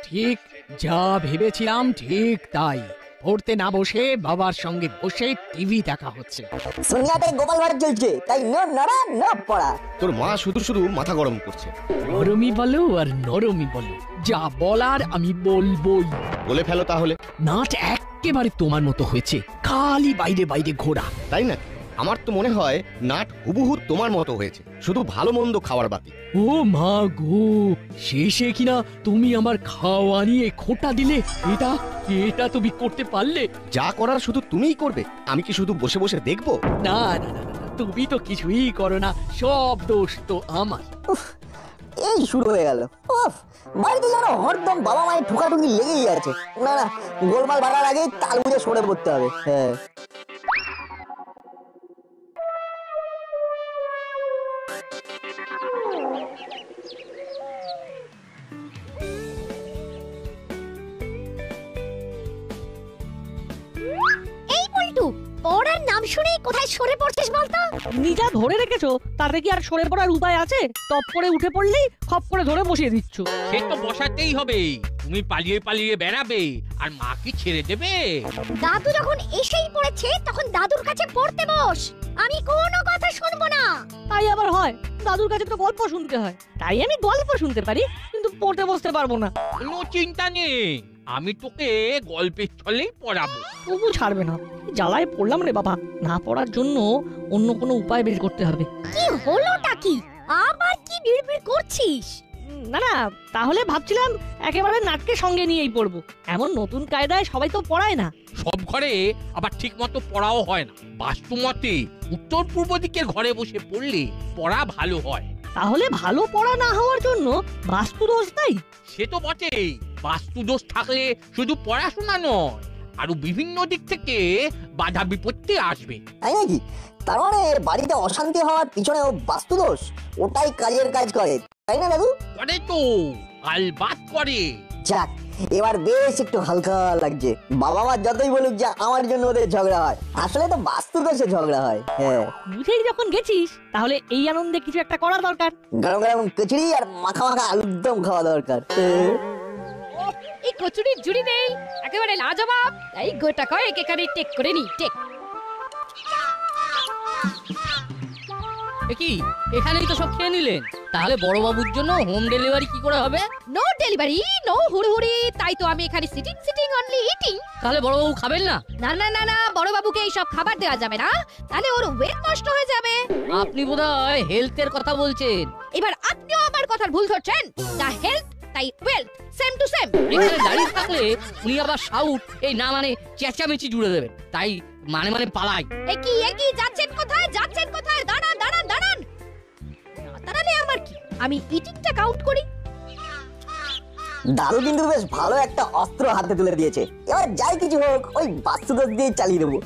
ঠিক যা ভেবেছিলাম ঠিক তাই। পড়তে না বসে বাবার সঙ্গে বসে টিভি দেখা হচ্ছে। সোনিয়াতে গোপাল ভাড় চলছে, তাই ন নড়া ন পড়া। তোর মা শুধু শুধু মাথা গরম করছে। নরমি বলো আর নরমি বলো, যা বলার আমি বলবোই। বলে ফেলো তাহলে। নাট একেবারে তোমার মতো হয়েছে, খালি বাইরে বাইরে ঘোরা। তাই না? আমার তো মনে হয় নাট হুবহু তোমার মতো হয়েছে, শুধু ভালো মন্দ খাওয়ার বাকি। ও মা গো, শেষে কিনা তুমি আমার খাওয়া নিয়ে খোঁটা দিলে। এটা এটা তুমি করতে পারলে? যা করার শুধু তুমিই করবে, আমি কি শুধু বসে বসে দেখবো? না না না, তুমি তো কিছুই করো না, সব দোষ তো আমার। এই শুরু হয়ে গেল। উফ, বাড়িতে যেন হরদম বাবা মায়ের ঠোকাঠুকি লেগেই আছে। না না, গোলমাল বাড়ার আগেই তাল বুঝে সরে পড়তে হবে। হ্যাঁ, পড়ার নাম শুনে কোথায় সরে পড়ছিস বলতো? নিজা ধরে রেখেছো, তাতে কি আর সরে পড়ার উপায় আছে? টপ করে উঠে পড়লেই খপ করে ধরে বসিয়ে দিচ্ছ। সে তো বসাতেই হবে। তুমি পালিয়ে পালিয়ে বেড়াবে আর মা কি ছেড়ে দেবে? দাদু যখন এসেই পড়েছে তখন দাদুর কাছে পড়তে বস, আমি কোনো কথা শুনবো না। তাই আবার হয়? দাদুর কাছে তো গল্প শুনতে হয়, তাই আমি গল্প শুনতে পারি, কিন্তু পড়তে বসতে পারবো না। কোনো চিন্তা নেই, আমি তোকে গল্পের ছলেই পড়াবো। তবু ছাড়বে না, জ্বালায় পড়লাম রে বাবা। না পড়ার জন্য অন্য কোনো উপায় বের করতে হবে। কি হলোটা কি? আবার কি বিড়বিড় করছিস? না না, তাহলে ভাবছিলাম একেবারে নাটকে সঙ্গে নিয়েই পড়বো। এমন নতুন কায়দায় সবাই তো পড়ায় না। সব ঘরে আবার ঠিক মতো পড়াও হয় না। বাস্তু মতে উত্তর পূর্ব দিকের ঘরে বসে পড়লে পড়া ভালো হয়। তাহলে ভালো পড়া না হওয়ার জন্য বাস্তু দোষ তাই? সে তো বটেই, বাস্তু দোষ থাকলে শুধু পড়াশোনা নয়, আরো বিভিন্ন দিক থেকে বাধা বিপত্তি আসবে। তাই নাকি? তার মানে বাড়িতে অশান্তি হওয়ার পিছনেও বাস্তু দোষ ওটাই কাজের কাজ করে, তাই না দাদু? করে তো, আলবাত করে। যাক, এবার বেশ একটু হালকা লাগছে। বাবা মা যতই বলুক যে আমার জন্য ওদের ঝগড়া হয়, আসলে তো বাস্তু দোষে ঝগড়া হয়। হ্যাঁ, বুঝেই যখন গেছিস তাহলে এই আনন্দে কিছু একটা করা দরকার। গরম গরম কচুরি আর মাখা মাখা আলুর দম খাওয়া দরকার। এই কচুরির জুড়ি নেই, একেবারে লাজবাব। এই গোটা কয়েক এখানে টেক করে নি, টেক। কি এখানেই তো সব খেয়ে নিলেন, তাহলে বড় বাবুর জন্য হোম ডেলিভারি কি করে হবে? নো ডেলিভারি, নো হুড়হুড়ি, তাই তো আমি এখানে সিটিং সিটিং অনলি ইটিং। তাহলে বড় বাবু খাবেন না? না না না না, বড় বাবুকে এই সব খাবার দেওয়া যাবে না, তাহলে ওর ওয়েট নষ্ট হয়ে যাবে। আপনি বোধহয় হেলথের কথা বলছেন। এবার আপনিও আমার কথার ভুল ধরছেন। যা হেলথ তাই ওয়েলথ, সেম টু সেম। এখানে দাঁড়িয়ে থাকলে উনি আবার শাউট এই না মানে চেঁচামেচি জুড়ে দেবেন, তাই মানে মানে পালাই। একই যাচ্ছেন কোথায়, যাচ্ছেন কোথায়? দাঁড়ান দাঁড়ান দাঁড়ান। দাঁড়ালে আমার কি, আমি ইটিংটা কাউন্ট করি। দাদু কিন্তু বেশ ভালো একটা অস্ত্র হাতে তুলে দিয়েছে। এবার যাই কিছু হোক, ওই বাস্তু দোষ দিয়ে চালিয়ে দেবো।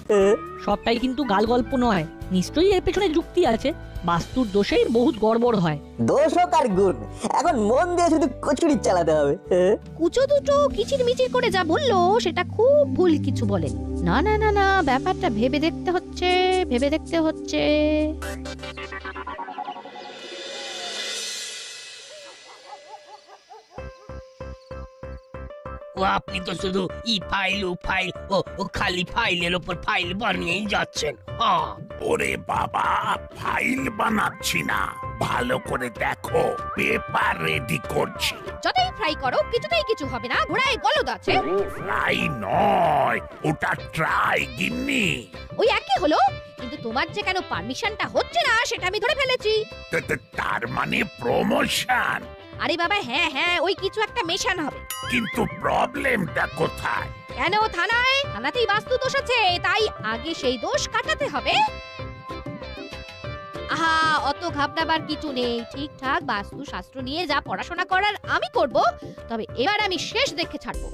সবটাই কিন্তু গাল গল্প নয়, নিশ্চয়ই এর পেছনে যুক্তি আছে। বাস্তুর দোষেই বহুত গড়বড় হয়। দোষ হোক আর গুণ, এখন মন দিয়ে শুধু কচুরি চালাতে হবে। কুচো দুটো কিচির মিচির করে যা বললো সেটা খুব ভুল কিছু বলেন। না না না না, ব্যাপারটা ভেবে দেখতে হচ্ছে, ভেবে দেখতে হচ্ছে। ও আপনি তো শুধু ই ফাইল ও ফাইল ও খালি ফাইলের উপর ফাইল বানিয়েই যাচ্ছেন। ওরে বাবা, ফাইল বানাচ্ছি না, ভালো করে দেখো, পেপার রেডি করছি। যতই ফ্রাই করো কিছুতেই কিছু হবে না, ঘোড়ায় গলদ আছে। ফ্রাই নয়, ওটা ট্রাই গিন্নি। ওই একই হলো, কিন্তু তোমার যে কেন পারমিশনটা হচ্ছে না সেটা আমি ধরে ফেলেছি। তার মানে প্রমোশন? আরে বাবা হ্যাঁ হ্যাঁ, ওই কিছু একটা মেশান হবে। কিন্তু প্রবলেমটা কোথায়? কেন থানায়? থানাতেই বাস্তু দোষ আছে, তাই আগে সেই দোষ কাটাতে হবে। আহা, অত ঘাবড়াবার কিছু নেই। ঠিকঠাক বাস্তু শাস্ত্র নিয়ে যা পড়াশোনা করার আমি করব, তবে এবার আমি শেষ দেখে ছাড়বো।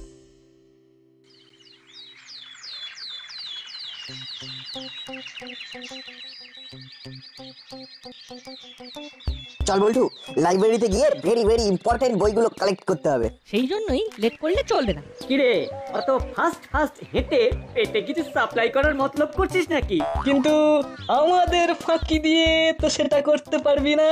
চল বল্টু, লাইব্রেরিতে গিয়ে ভেরি ভেরি ইম্পর্টেন্ট বইগুলো কালেক্ট করতে হবে। সেই জন্যই লেট করলে চলবে না। কিরে অত ফাস্ট ফাস্ট হেঁটে পেটে কিছু সাপ্লাই করার মতলব করছিস নাকি? কিন্তু আমাদের ফাঁকি দিয়ে তো সেটা করতে পারবি না।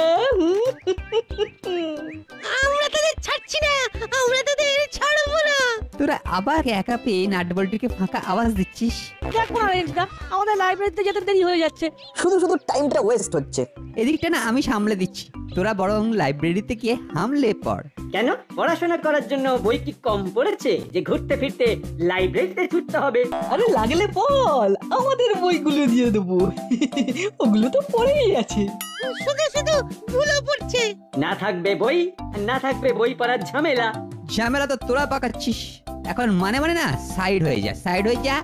আমরা তোদের ছাড়ছি না, আমরা তোদের ছাড়বো না। তোরা আবার একা পেয়ে নাটবল্টুকে ফাঁকা আওয়াজ দিচ্ছিস। দেখো না রেঞ্জদা, আমাদের লাইব্রেরিতে যেতে দেরি হয়ে যাচ্ছে। শুধু শুধু টাইমটা ওয়েস্ট হচ্ছে। এদিকটা না আমি সামলে দিচ্ছি, তোরা বরং লাইব্রেরিতে গিয়ে হামলে পড়। কেন পড়াশোনা করার জন্য বই কি কম পড়েছে যে ঘুরতে ফিরতে লাইব্রেরিতে ছুটতে হবে? আরে লাগলে বল, আমাদের বইগুলো দিয়ে দেবো। ওগুলো তো পড়েই আছে। শুধু শুধু ভুলো পড়ছে। না থাকবে বই, না থাকবে বই পড়ার ঝামেলা। ঝামেলা তো তোরা পাকাচ্ছিস। এখন মানে মানে না সাইড হয়ে যা, সাইড হয়ে যা।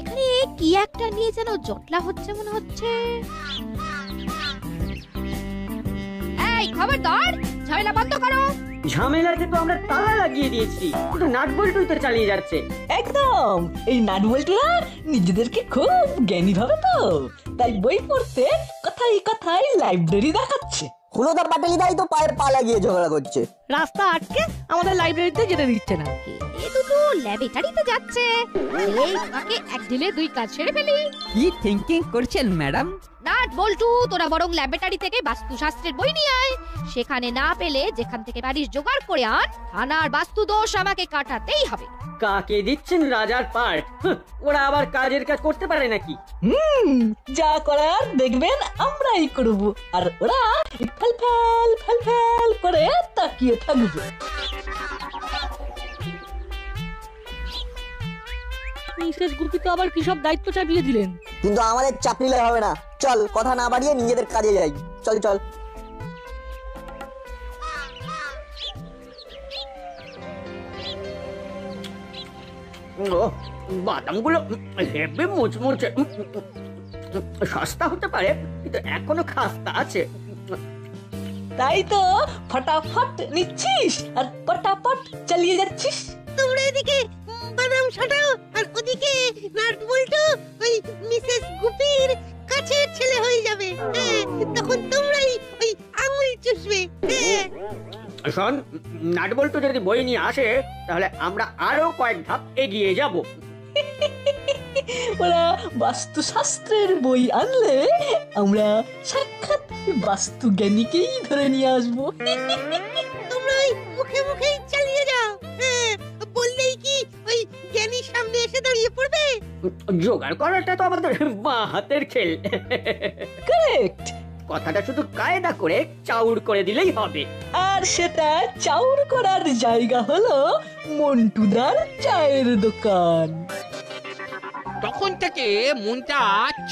এখানে কি একটা নিয়ে যেন জটলা হচ্ছে মনে হচ্ছে। এই খবরদার, ঝামেলা বন্ধ করো। ঝামেলাতে তো আমরা তালা লাগিয়ে দিয়েছি, কিন্তু নাটবল্টুই তো চালিয়ে যাচ্ছে। একদম, এই নাটবল্টুরা নিজেদেরকে খুব জ্ঞানী ভাবে তো, তাই বই পড়তে কথাই কথাই লাইব্রেরি দেখাচ্ছে। হুলোদা পাটালিদাই তো পায়ে পা লাগিয়ে ঝগড়া করছে। রাস্তা আটকে আমাদের লাইব্রেরিতে যেতে দিচ্ছে না। এ দুটো ল্যাবরেটরিতে যাচ্ছে। এই ফাঁকে এক ঢিলে দুই কাজ সেরে ফেলি। কি থিঙ্কিং করছেন ম্যাডাম? নাট বল্টু, তোরা বরং ল্যাবরেটরি থেকে বাস্তুশাস্ত্রের বই নিয়ে আয়। সেখানে না পেলে যেখান থেকে পারিস জোগাড় করে আন। থানার বাস্তু দোষ আমাকে কাটাতেই হবে। কাকে দিচ্ছেন রাজার পার্ট? ওরা আবার কাজের কাজ করতে পারে নাকি? যা করার দেখবেন আমরাই করব, আর ওরা ফেল ফেল ফেল ফেল করে তাকিয়ে থাকবে। মিসেস গুপি তো আবার কি সব দায়িত্ব চাপিয়ে দিলেন। কিন্তু আমাদের চাপ নিলে হবে না। চল, কথা না বাড়িয়ে নিজেদের কাজে যাই। চল চল। বাদামগুলো হেভি মুচমুচে। সস্তা হতে পারে, কিন্তু এখনো খাস্তা আছে। তাই তো ফটাফট নিচ্ছিস আর পটাপট চালিয়ে যাচ্ছিস। তোমরা এদিকে বাদাম ছাটাও, আর ওদিকে নাট বল্টু ওই মিসেস গুপির কাছের ছেলে হয়ে যাবে। তখন তোমরাই ওই আঙুল চুষবে। শোন, নাটবল্টু যদি বই নিয়ে আসে তাহলে আমরা আরো কয়েক ধাপ এগিয়ে যাব। ওরা বাস্তুশাস্ত্রের বই আনলে আমরা সাক্ষাৎ বাস্তু জ্ঞানীকেই ধরে নিয়ে আসবো। তোমরা ওই মুখে মুখেই চালিয়ে যাও। বললেই কি ওই জ্ঞানীর সামনে এসে দাঁড়িয়ে পড়বে? জোগাড় করাটা তো আমাদের বাঁ হাতের খেল। কারেক্ট। কথাটা শুধু কায়দা করে চাউর করে দিলেই হবে। আর সেটা চাউর করার জায়গা হলো মন্টুদার চায়ের দোকান। তখন থেকে মনটা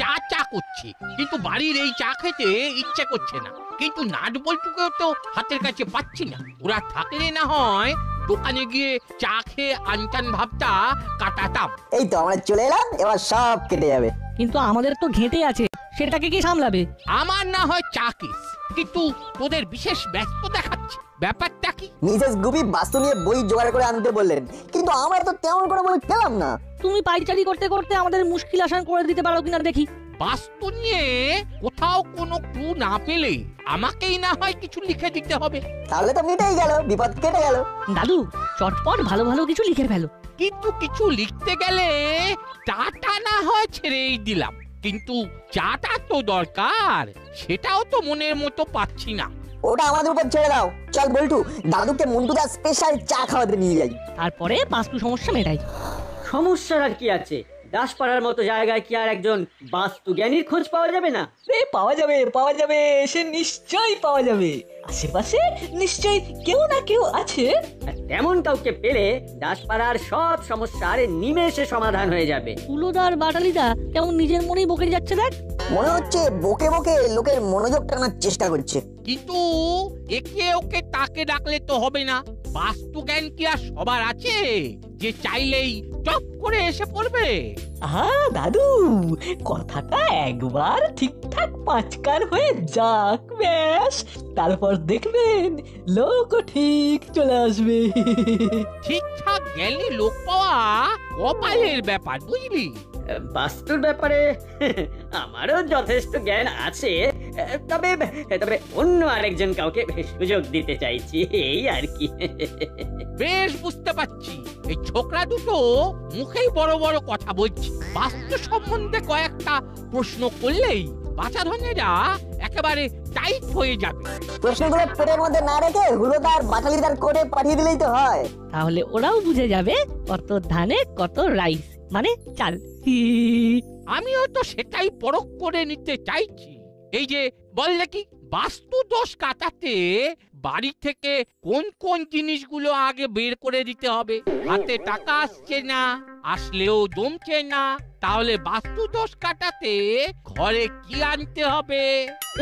চা চা করছে, কিন্তু বাড়ির এই চা খেতে ইচ্ছে করছে না। কিন্তু নাটবল্টুকেও তো হাতের কাছে পাচ্ছি না। ওরা থাকলে না হয় দোকানে গিয়ে চা খেয়ে আনটান ভাবটা কাটাতাম। এই তো আমরা চলে এলাম, এবার সব কেটে যাবে। কিন্তু আমাদের তো ঘেঁটে আছে, সেটাকে কি সামলাবে? আমার না হয় চা কেস, কিন্তু তোদের বিশেষ ব্যস্ত দেখাচ্ছে। ব্যাপারটা কি? মিসেস গুপি বাস্তু নিয়ে বই জোগাড় করে আনতে বললেন, কিন্তু আমরা তো তেমন করে বই পেলাম না। তুমি পাইচারি করতে করতে আমাদের মুশকিল আসান করে দিতে পারো কিনা দেখি। বাস্তু নিয়ে কোথাও কোনো ক্লু না পেলে আমাকেই না হয় কিছু লিখে দিতে হবে। তাহলে তো মিটেই গেল, বিপদ কেটে গেল। দাদু চটপট ভালো ভালো কিছু লিখে ফেলো। কিন্তু কিছু লিখতে গেলে চাটা না হয় ছেড়েই দিলাম, কিন্তু চাটা তো দরকার, সেটাও তো মনের মতো পাচ্ছি না। ওটা আমাদের উপর ছেড়ে দাও। চল বল্টু, দাদুকে মন্টুদার স্পেশাল চা খাওয়াতে নিয়ে যাই। তারপরে বাস্তু সমস্যা মেটাই। সমস্যার আর কি আছে? দাসপাড়ার মতো জায়গায় কি আর একজন বাস্তু জ্ঞানীর খোঁজ পাওয়া যাবে না? পাওয়া যাবে, পাওয়া যাবে, সে নিশ্চয়ই পাওয়া যাবে। আশেপাশে নিশ্চয়ই কেউ না কেউ আছে। তেমন কাউকে পেলে দাসপাড়ার সব সমস্যার নিমেষে সমাধান হয়ে যাবে। হুলোদার বাটালিদা কেমন নিজের মনেই বকে যাচ্ছে দেখ। মনে হচ্ছে বকে বকে লোকের মনোযোগ টানার চেষ্টা করছে। কিন্তু একে ওকে তাকে ডাকলে তো হবে না। বাস্তু জ্ঞান কি আর সবার আছে যে চাইলেই টপ করে এসে পড়বে? হ্যাঁ দাদু, কথাটা একবার ঠিকঠাক পাঁচকার হয়ে যাক, ব্যাস তারপর দেখবেন লোকও ঠিক চলে আসবে। ঠিকঠাক জ্ঞানী লোক পাওয়া কপালের ব্যাপার, বুঝলি? বাস্তুর ব্যাপারে আমারও যথেষ্ট জ্ঞান আছে, তবে তবে অন্য আরেকজন কাউকে সুযোগ দিতে চাইছি, এই আর কি। বেশ বুঝতে পারছি এই ছোকরা দুটো মুখেই বড় বড় কথা বলছে। বাস্তু সম্বন্ধে কয়েকটা প্রশ্ন করলেই বাচাধনেরা একেবারে টাইট হয়ে যাবে। প্রশ্নগুলো পেটের মধ্যে না রেখে হুলোদার বাটালিদার করে পাঠিয়ে দিলেই তো হয়। তাহলে ওরাও বুঝে যাবে কত ধানে কত রাইস মানে চাল। আমিও তো সেটাই পরখ করে নিতে চাইছি। এই যে বল দেখি, বাস্তু দোষ কাটাতে বাড়ি থেকে কোন কোন জিনিসগুলো আগে বের করে দিতে হবে? হাতে টাকা আসছে না, আসলেও জমছে না, তাহলে বাস্তু দোষ কাটাতে ঘরে কি আনতে হবে?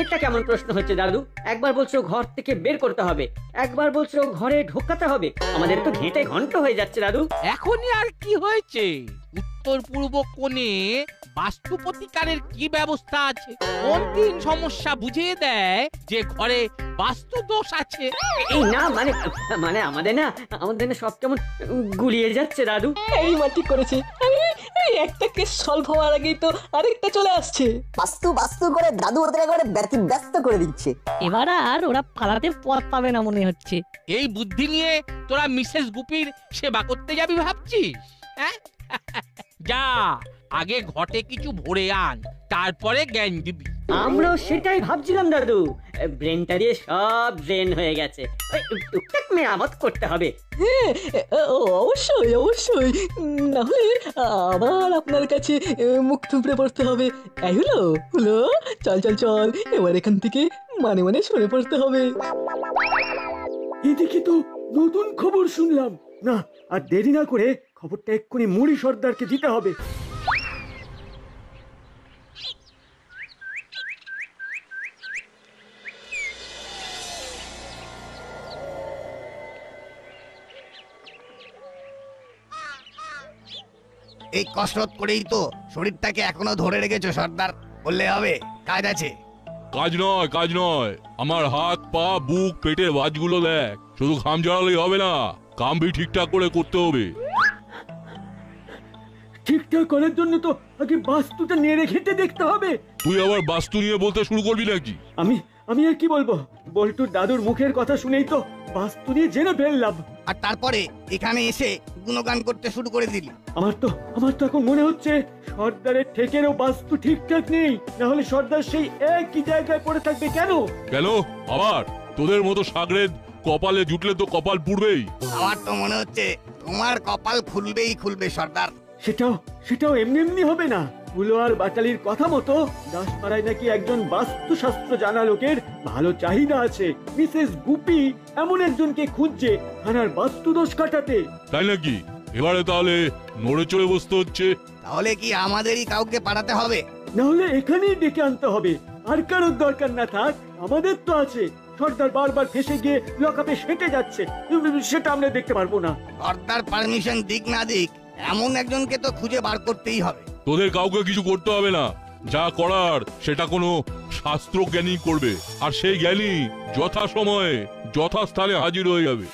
এটা কেমন প্রশ্ন হচ্ছে দাদু? একবার বলছো ঘর থেকে বের করতে হবে, একবার বলছো ঘরে ঢোকাতে হবে। আমাদের তো ঘেঁটে ঘন্ট হয়ে যাচ্ছে দাদু। এখনই আর কি হয়েছে? উত্তর পূর্ব কোণে বাস্তু প্রতিকারের কি ব্যবস্থা আছে? কোন দিন সমস্যা বুঝিয়ে দেয় যে ঘরে বাস্তু দোষ আছে? এই না মানে মানে আমাদের না সব কেমন গুলিয়ে যাচ্ছে দাদু। এই মাটি করেছে, এই একটা কেস সলভ হওয়ার আগেই তো আরেকটা চলে আসছে। বাস্তু বাস্তু করে দাদু ওদের একবারে ব্যস্ত করে দিচ্ছে। এবার আর ওরা পালাতে পথ পাবে না মনে হচ্ছে। এই বুদ্ধি নিয়ে তোরা মিসেস গুপির সেবা করতে যাবি ভাবছিস? হ্যাঁ, যা আগে ঘটে কিছু ভরে আন, তারপরে জ্ঞান দিবি। আমরাও সেটাই ভাবছিলাম দাদু, ব্রেনটা দিয়ে সব ড্রেন হয়ে গেছে, টুকটাক মেরামত করতে হবে। অবশ্যই অবশ্যই, না হলে আবার আপনার কাছে মুখ থুবড়ে পড়তে হবে। এই হলো হলো, চল চল চল, এবার এখান থেকে মানে মানে সরে পড়তে হবে। এদিকে তো নতুন খবর শুনলাম, না আর দেরি না করে খবরটা এক্ষুনি মুড়ি সর্দারকে দিতে হবে। এই কসরত করেই তো শরীরটাকে এখনো ধরে রেখেছো সর্দার, বললে হবে? কাজ আছে? কাজ নয়, আমার হাত পা বুক পেটের বাজগুলো দেখ। শুধু ঘাম ঝরালেই হবে না, কাম ভি ঠিকঠাক করে করতে হবে। ঠিকঠাক করার জন্য তো আগে বাস্তুটা নেড়ে ঘেঁটে দেখতে হবে। তুই আবার বাস্তু নিয়ে বলতে শুরু করবি নাকি? আমি আর কি বলবো, বল্টুর দাদুর মুখের কথা শুনেই তো বাস্তু নিয়ে জেনে ফেললাম। আর তারপরে এখানে এসে গুণগান করতে শুরু করে দিলি। আমার তো এখন মনে হচ্ছে সর্দারের ঠেকেরও বাস্তু ঠিকঠাক নেই, না হলে সর্দার সেই একই জায়গায় পড়ে থাকবে। কেন আবার তোদের মতো সাগরেদ কপালে জুটলে তো কপাল পুড়বেই। আমার তো মনে হচ্ছে তোমার কপাল খুলবে সর্দার। সেটাও এমনি হবে না। হুলো আর বাটালির কথা মতো দাসপাড়ায় নাকি একজন বাস্তুশাস্ত্র জানা লোকের ভালো চাহিদা আছে। মিসেস গুপি এমন একজনকে খুঁজছে থানার বাস্তু দোষ কাটাতে। তাই নাকি? এবারে তাহলে নড়ে চড়ে বসতে হচ্ছে। তাহলে কি আমাদেরই কাউকে পাঠাতে হবে? না হলে এখানেই ডেকে আনতে হবে। আর কারোর দরকার না থাক, আমাদের তো আছে। সর্দার বারবার ফেসে গিয়ে লকআপে সেটে যাচ্ছে, সেটা আমরা দেখতে পারবো না। সর্দার পারমিশন দিক না দিক, এমন একজনকে তো খুঁজে বার করতেই হবে। তোদের কাউকে কিছু করতে হবে না, যা করার সেটা কোনো শাস্ত্র জ্ঞানী করবে, আর সেই জ্ঞানী যথাসময়ে যথাস্থানে হাজির হয়ে যাবে।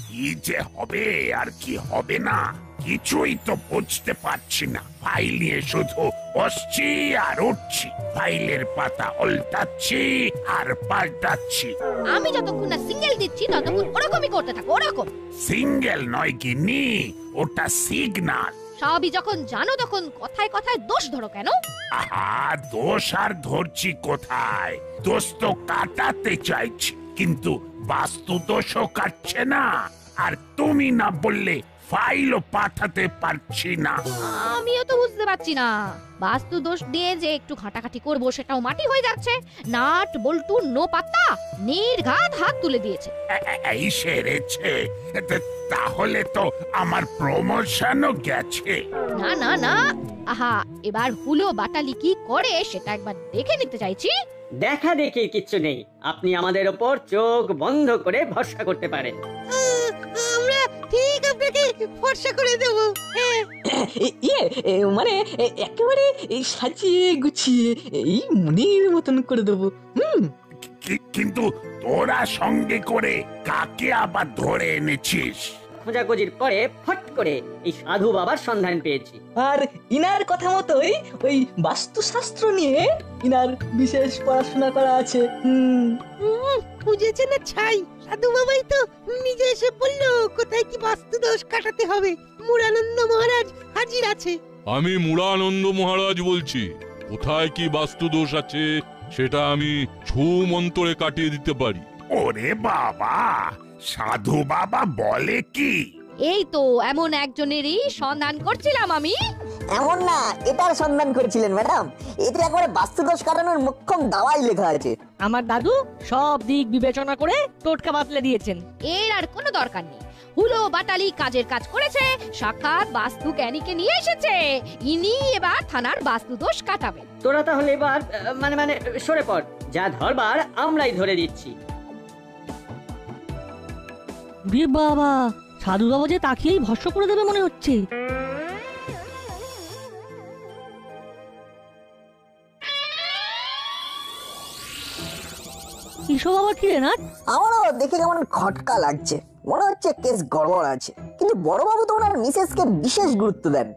কি যে হবে আর কি হবে না কিছুই তো বুঝতে পারছি না। ফাইল নিয়ে শুধু বসছি আর উঠছি, ফাইলের পাতা উল্টাচ্ছি আর পাল্টাচ্ছি। আমি যতক্ষণ না সিঙ্গেল দিচ্ছি ততক্ষণ ওরকমই করতে থাকো। ওরকম সিঙ্গেল নয় গিন্নি, ওটা সিগনাল। সবই যখন জানো তখন কথায় কথায় দোষ ধরো কেন? আহা, দোষ আর ধরছি কোথায়? দোষ তো কাটাতে চাইছি, কিন্তু বাস্তু দোষও কাটছে না। আর তুমি না বললে ফাইলও পাঠাতে পারছি না। আমিও তো বুঝতে পারছি না, বাস্তু দোষ দিয়ে যে একটু ঘাটাঘাটি করবো সেটাও মাটি হয়ে যাচ্ছে। নাট বল্টু নো পাত্তা, নির্ঘাত হাত তুলে দিয়েছে। এই সেরেছে, তাহলে তো আমার প্রমোশনও গেছে। না না না, আহা, এবার হুলো বাটালি কি করে সেটা একবার দেখে নিতে চাইছি। দেখা দেখি কিচ্ছু নেই, আপনি আমাদের ওপর চোখ বন্ধ করে ভরসা করতে পারেন। আমরা ঠিক আপনাকে ভরসা করে দেব। মানে একেবারে সাজিয়ে গুছিয়ে এই মনের মতন করে দেবো। কিন্তু তোরা সঙ্গে করে কাকে আবার ধরে এনেছিস? খোঁজাখুঁজির পরে ফট করে এই সাধু বাবার সন্ধান পেয়েছি। আর ইনার কথা মতোই ওই বাস্তুশাস্ত্র নিয়ে ইনার বিশেষ পড়াশোনা করা আছে। খুঁজেছে না ছাই, সাধু বাবাই তো নিজে এসে বললো কোথায় কি বাস্তু দোষ কাটাতে হবে। মুরানন্দ মহারাজ হাজির আছে। আমি মুরানন্দ মহারাজ বলছি। কোথায় কি বাস্তু দোষ আছে সেটা আমি ছু মন্তরে কাটিয়ে দিতে পারি। ওরে বাবা, সাধু বাবা বলে কি? এই তো এমন একজনেরই সন্ধান করছিলাম আমি। এমন না, এটার সন্ধান করেছিলেন ম্যাডাম। এতে একবারে বাস্তুদোষ কাটানোর মোক্ষম দাওয়াই লেখা আছে। আমার দাদু সব দিক বিবেচনা করে টোটকা বাতলে দিয়েছেন। এর আর কোনো দরকার নেই। হুলো বাটালি কাজের কাজ করেছে, সাক্ষাৎ বাস্তু জ্ঞানীকে নিয়ে এসেছে। ইনি এবার থানার বাস্তু দোষ কাটাবেন। তোরা তাহলে এবার মানে সরে পড়, যা ধরবার আমরাই ধরে দিচ্ছি। বাবা, সাধু বাবা যে তাকিয়েই ভস্ম করে দেবে মনে হচ্ছে। এসব আবার কি রে না? আমারও দেখে কেমন খটকা লাগছে। মনে হচ্ছে কেস গড়বড় আছে। কিন্তু বড়বাবু তো ওনার মিসেসকে বিশেষ গুরুত্ব দেন।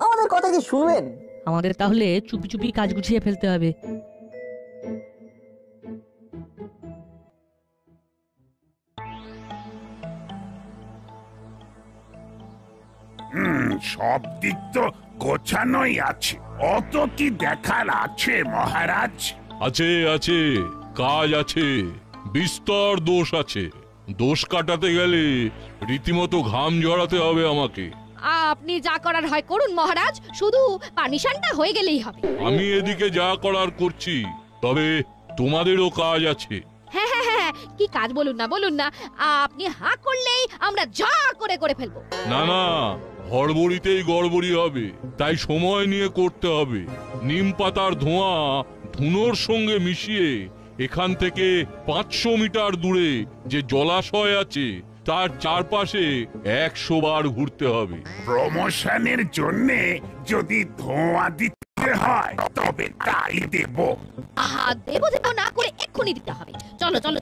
আমাদের কথা কি শুনবেন? আমাদের তাহলে চুপি চুপি কাজ গুছিয়ে ফেলতে হবে। সব দিক তো গোছানোই আছে। অত কি দেখার আছে মহারাজ? আছে আছে, কাজ আছে, বিস্তর দোষ আছে। দোষ কাটাতে গেলে রীতিমতো ঘাম ঝরাতে হবে আমাকে। আপনি যা করার হয় করুন মহারাজ, শুধু পারমিশনটা হয়ে গেলেই হবে। আমি এদিকে যা করার করছি, তবে তোমাদেরও কাজ আছে। হ্যাঁ হ্যাঁ হ্যাঁ, কি কাজ বলুন না। আপনি হাঁ করলেই আমরা যা করে ফেলবো। না না, হড়বড়িতেই গড়বড়ি হবে, তাই সময় নিয়ে করতে হবে। নিম পাতার ধোঁয়া ধুনোর সঙ্গে মিশিয়ে এখান থেকে 500 মিটার দূরে যে জলাশয় আছে তার চারপাশে 100 বার ঘুরতে হবে। প্রমোশনের জন্য যদি ধোঁয়া দিতে হয় তবে তাই দেব। দেব না করে এক্ষুনি দিতে হবে।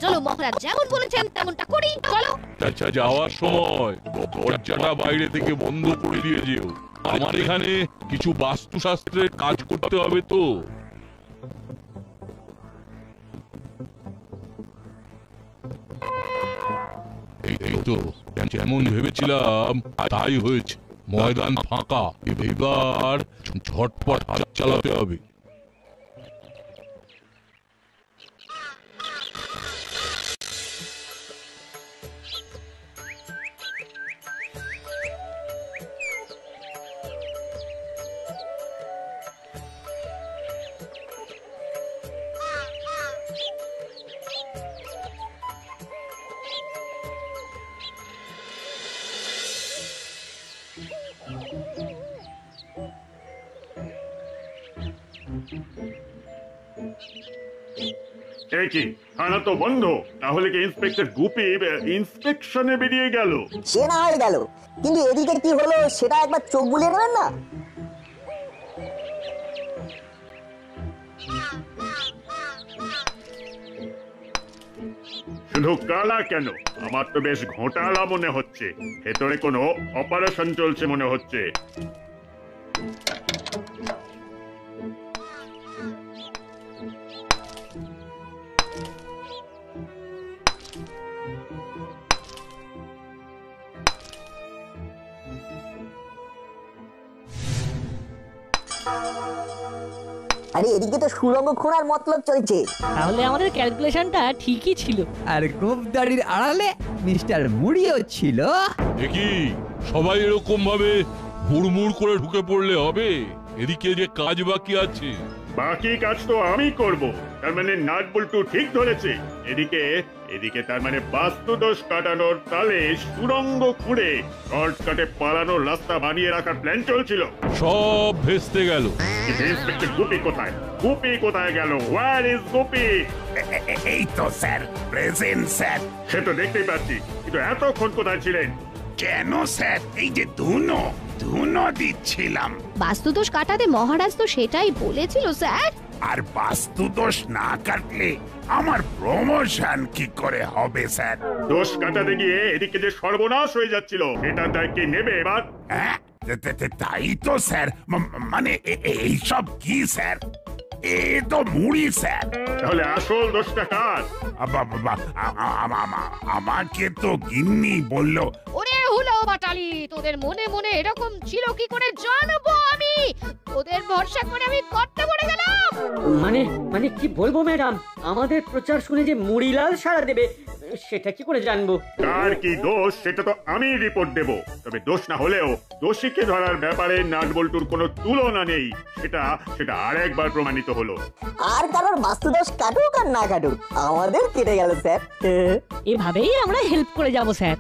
চলো মহারাজ যেমন বলেছেন তেমনটা করি। চলো। আচ্ছা, যাওয়ার সময় দরজাটা বাইরে থেকে বন্ধ করে দিয়ে যেও। আমার এখানে কিছু বাস্তুশাস্ত্রের কাজ করতে হবে তো। এই তো যেমন ভেবেছিলাম তাই হয়েছে। ময়দান ফাঁকা, এবার ঝটপট হাত চালাতে হবে। কি থানা তো বন্ধ, তাহলে কি ইন্সপেক্টর গুপি ইন্সপেকশনে বেরিয়ে গেল? সে না হয়ে গেল, কিন্তু এদিকে কি হলো সেটা একবার চোখ বুলিয়ে নেবেন না? শুধু কালা কেন, আমার তো বেশ ঘোটালা মনে হচ্ছে। ভেতরে কোনো অপারেশন চলছে মনে হচ্ছে। আরে এদিকে তো সুরঙ্গ খোঁড়ার মতলব চলছে। তাহলে আমাদের ক্যালকুলেশনটা ঠিকই ছিল। আর গোপদারির আড়ালে মিস্টার মুড়িও ছিল। দেখি সবাই এরকম ভাবে হুড়মুড় করে ঢুকে পড়লে হবে? এদিকে যে কাজ বাকি আছে। বাকি কাজ তো আমি করব। তার মানে নাট বল্টু ঠিক ধরেছে। এদিকে তার মানে বাস্তু দোষ কাটানোর তালে সুরঙ্গ খুঁড়ে শর্টকাটে পালানোর রাস্তা বানিয়ে রাখার প্ল্যান চলছিল। সব ভেস্তে গেল। ইন্সপেক্টর গুপি কোথায়? গুপি কোথায় গেল? Where is Gupi? এই তো স্যার, প্রেজেন্ট স্যার। সে তো দেখতেই পাচ্ছি, কিন্তু এতক্ষণ কোথায় ছিলেন? কেন স্যার? এই যে ধুনো, ধুনো দিচ্ছিলাম। বাস্তুদোষ কাটাতে মহারাজ তো সেটাই বলেছিল স্যার। আর বাস্তুদোষ না কাটলে আমার প্রমোশন কি করে হবে স্যার? দোষ কাটাতে গিয়ে এদিকে যে সর্বনাশ হয়ে যাচ্ছিল এটা তাই কি নেবে এবার? হ্যাঁ তাই তো স্যার, মানে এইসব কি স্যার? এ তো মুড়ি স্যার। তাহলে আসল দোষটা কার? আমাকে তো গিন্নি বলল। ওরে হুলো বাটালি, তোদের মনে মনে এরকম ছিল কি করে জানবো আমি? তোদের ভরসা করে আমি করতে পড়ে গেলাম। মানে কি বলবো ম্যাডাম, আমাদের প্রচার শুনে যে মুড়িলাল সাড়া দেবে সেটা কি করে জানবো? কার কি দোষ সেটা তো আমি রিপোর্ট দেব। তবে দোষ না হলেও দোষীকে ধরার ব্যাপারে নাট বল্টুর কোনো তুলনা নেই, সেটা আরেকবার প্রমাণিত হলো। আর কারোর বাস্তুদোষ কাটুক আর না কাটুক, আমাদের কেটে গেল স্যার। এভাবেই আমরা হেল্প করে যাব স্যার।